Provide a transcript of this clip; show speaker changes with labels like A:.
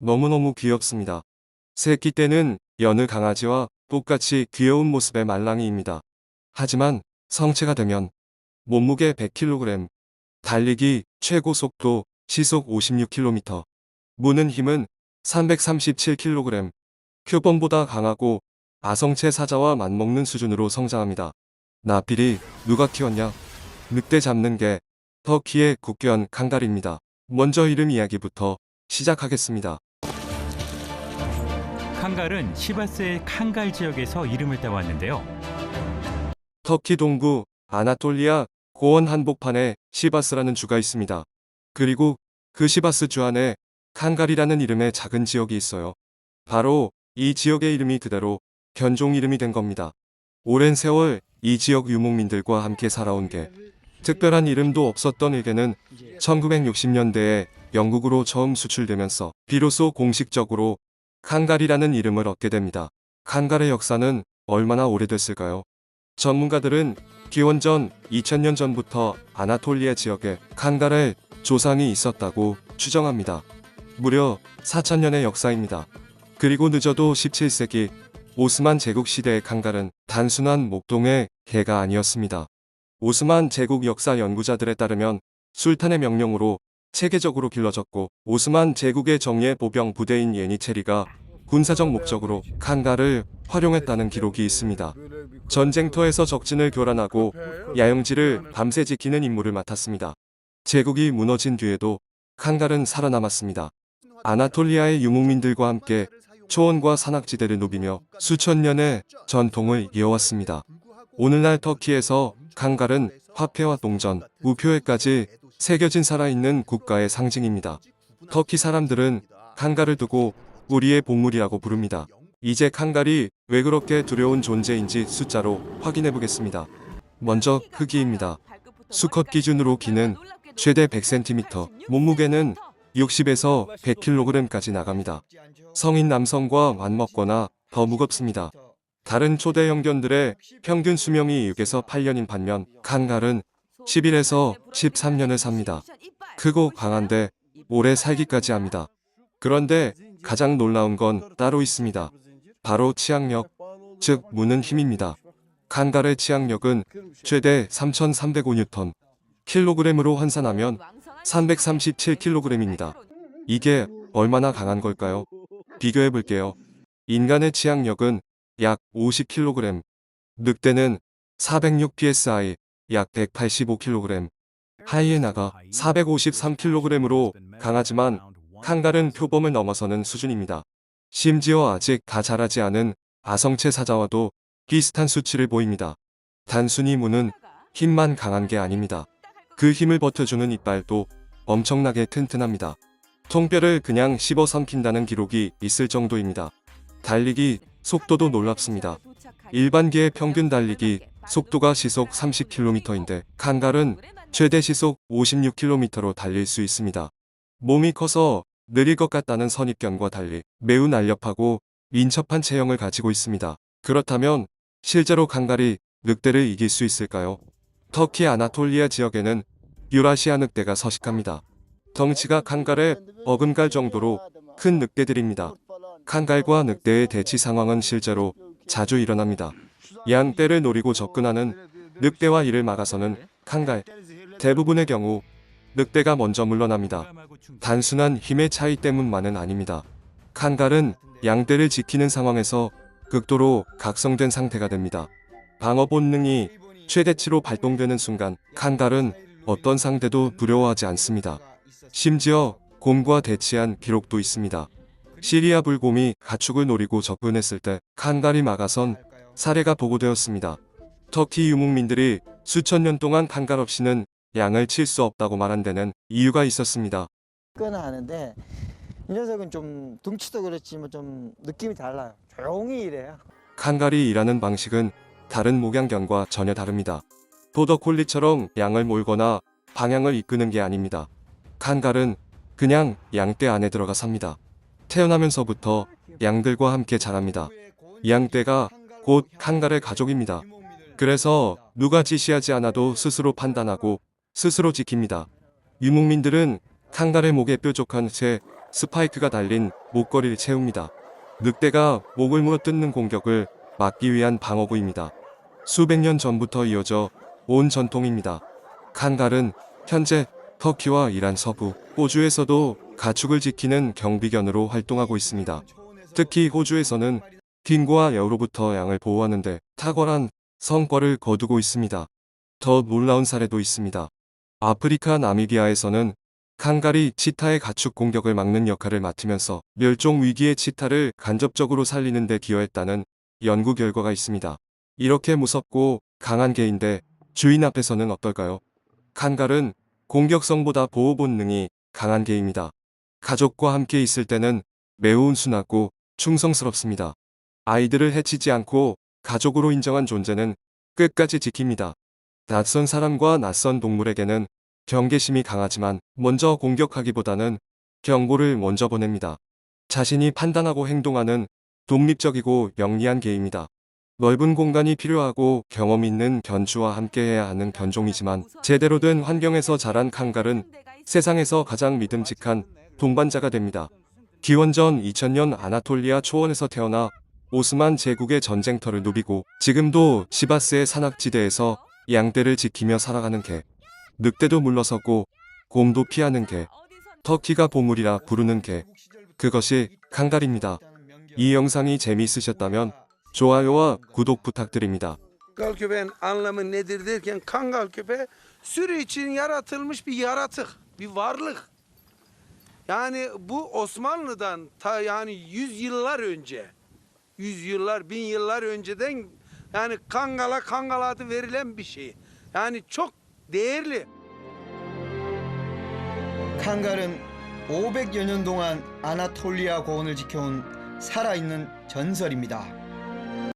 A: 너무너무 귀엽습니다. 새끼 때는 여느 강아지와 똑같이 귀여운 모습의 말랑이입니다. 하지만 성체가 되면 몸무게 100kg, 달리기 최고 속도 시속 56km, 무는 힘은 337kg, 표범보다 강하고 아성체 사자와 맞먹는 수준으로 성장합니다. 나필이 누가 키웠냐? 늑대 잡는 게 터키의 국견 칸갈입니다. 먼저 이름 이야기부터 시작하겠습니다.
B: 칸갈은 시바스의 칸갈 지역에서 이름을 따왔는데요.
A: 터키 동부 아나톨리아 고원 한복판에 시바스라는 주가 있습니다. 그리고 그 시바스 주 안에 칸갈이라는 이름의 작은 지역이 있어요. 바로 이 지역의 이름이 그대로 견종 이름이 된 겁니다. 오랜 세월 이 지역 유목민들과 함께 살아온 게 특별한 이름도 없었던 일개는 1960년대에 영국으로 처음 수출되면서 비로소 공식적으로 칸갈이라는 이름을 얻게 됩니다. 칸갈의 역사는 얼마나 오래됐을까요? 전문가들은 기원전 2000년 전부터 아나톨리아 지역에 칸갈의 조상이 있었다고 추정합니다. 무려 4000년의 역사입니다. 그리고 늦어도 17세기 오스만 제국 시대의 칸갈은 단순한 목동의 개가 아니었습니다. 오스만 제국 역사 연구자들에 따르면 술탄의 명령으로 체계적으로 길러졌고 오스만 제국의 정예 보병 부대인 예니체리가 군사적 목적으로 칸갈을 활용했다는 기록이 있습니다. 전쟁터에서 적진을 교란하고 야영지를 밤새 지키는 임무를 맡았습니다. 제국이 무너진 뒤에도 칸갈은 살아남았습니다. 아나톨리아의 유목민들과 함께 초원과 산악지대를 누비며 수천 년의 전통을 이어왔습니다. 오늘날 터키에서 칸갈은 화폐와 동전, 우표에까지 새겨진 살아있는 국가의 상징입니다. 터키 사람들은 칸갈을 두고 우리의 보물이라고 부릅니다. 이제 칸갈이 왜 그렇게 두려운 존재인지 숫자로 확인해 보겠습니다. 먼저 크기입니다. 수컷 기준으로 키는 최대 100cm, 몸무게는 60에서 100kg까지 나갑니다. 성인 남성과 맞먹거나 더 무겁습니다. 다른 초대 형견들의 평균 수명이 6에서 8년인 반면 칸갈은 11에서 13년을 삽니다. 크고 강한데 오래 살기까지 합니다. 그런데 가장 놀라운 건 따로 있습니다. 바로 치악력, 즉 무는 힘입니다. 칸갈의 치악력은 최대 3,305N, 킬로그램으로 환산하면 337kg입니다. 이게 얼마나 강한 걸까요? 비교해 볼게요. 인간의 치악력은 약 50kg, 늑대는 406psi, 약 185kg, 하이에나가 453kg으로 강하지만 칸갈은 표범을 넘어서는 수준입니다. 심지어 아직 다 자라지 않은 아성체 사자와도 비슷한 수치를 보입니다. 단순히 무는 힘만 강한 게 아닙니다. 그 힘을 버텨주는 이빨도 엄청나게 튼튼합니다. 통뼈를 그냥 씹어 삼킨다는 기록이 있을 정도입니다. 달리기 속도도 놀랍습니다. 일반 개의 평균 달리기 속도가 시속 30km인데 칸갈은 최대 시속 56km로 달릴 수 있습니다. 몸이 커서 느릴 것 같다는 선입견과 달리 매우 날렵하고 민첩한 체형을 가지고 있습니다. 그렇다면 실제로 칸갈이 늑대를 이길 수 있을까요? 터키 아나톨리아 지역에는 유라시아 늑대가 서식합니다. 덩치가 칸갈에 어금갈 정도로 큰 늑대들입니다. 칸갈과 늑대의 대치 상황은 실제로 자주 일어납니다. 양떼를 노리고 접근하는 늑대와 이를 막아서는 칸갈. 대부분의 경우 늑대가 먼저 물러납니다. 단순한 힘의 차이 때문만은 아닙니다. 칸갈은 양떼를 지키는 상황에서 극도로 각성된 상태가 됩니다. 방어 본능이 최대치로 발동되는 순간 칸갈은 어떤 상대도 두려워하지 않습니다. 심지어 곰과 대치한 기록도 있습니다. 시리아 불곰이 가축을 노리고 접근했을 때 칸갈이 막아선 사례가 보고되었습니다. 터키 유목민들이 수천 년 동안 칸갈 없이는 양을 칠 수 없다고 말한 데는 이유가 있었습니다.
C: 거나 하는데 이 녀석은 좀 덩치도 그렇지만 좀 느낌이 달라요. 조용히 일해요.
A: 칸갈이 일하는 방식은 다른 목양견과 전혀 다릅니다. 보더콜리처럼 양을 몰거나 방향을 이끄는 게 아닙니다. 칸갈은 그냥 양떼 안에 들어가 삽니다. 태어나면서부터 양들과 함께 자랍니다. 양떼가 곧 칸갈의 가족입니다. 그래서 누가 지시하지 않아도 스스로 판단하고 스스로 지킵니다. 유목민들은 칸갈의 목에 뾰족한 쇠, 스파이크가 달린 목걸이를 채웁니다. 늑대가 목을 물어뜯는 공격을 막기 위한 방어구입니다. 수백 년 전부터 이어져 온 전통입니다. 칸갈은 현재 터키와 이란 서부, 호주에서도 가축을 지키는 경비견으로 활동하고 있습니다. 특히 호주에서는 딩고와 여우로부터 양을 보호하는 데 탁월한 성과를 거두고 있습니다. 더 놀라운 사례도 있습니다. 아프리카 나미비아에서는 칸갈이 치타의 가축 공격을 막는 역할을 맡으면서 멸종 위기의 치타를 간접적으로 살리는 데 기여했다는 연구 결과가 있습니다. 이렇게 무섭고 강한 개인데 주인 앞에서는 어떨까요? 칸갈은 공격성보다 보호 본능이 강한 개입니다. 가족과 함께 있을 때는 매우 온순하고 충성스럽습니다. 아이들을 해치지 않고 가족으로 인정한 존재는 끝까지 지킵니다. 낯선 사람과 낯선 동물에게는 경계심이 강하지만 먼저 공격하기보다는 경고를 먼저 보냅니다. 자신이 판단하고 행동하는 독립적이고 영리한 개입니다. 넓은 공간이 필요하고 경험 있는 견주와 함께해야 하는 견종이지만 제대로 된 환경에서 자란 칸갈은 세상에서 가장 믿음직한 동반자가 됩니다. 기원전 2000년 아나톨리아 초원에서 태어나 오스만 제국의 전쟁터를 누비고 지금도 시바스의 산악지대에서 양떼를 지키며 살아가는 개. 늑대도 물러서고 곰도 피하는 개. 터키가 보물이라 부르는 개. 그것이 칸갈입니다. 이 영상이 재미있으셨다면 좋아요와 구독 부탁드립니다.
D: Kangal köpeğin anlamı nedir derken kangal köpeği sürü için yaratılmış bir yaratık, bir varlık. Yani bu Osmanlı'dan yani 100 yıllar önce, 100 yıllar, 1000 yıllar önceden yani kangala adı verilen bir şey. Yani çok değerli.
C: 칸갈은 500여 년 동안 아나톨리아 고원을 지켜온 살아있는 전설입니다.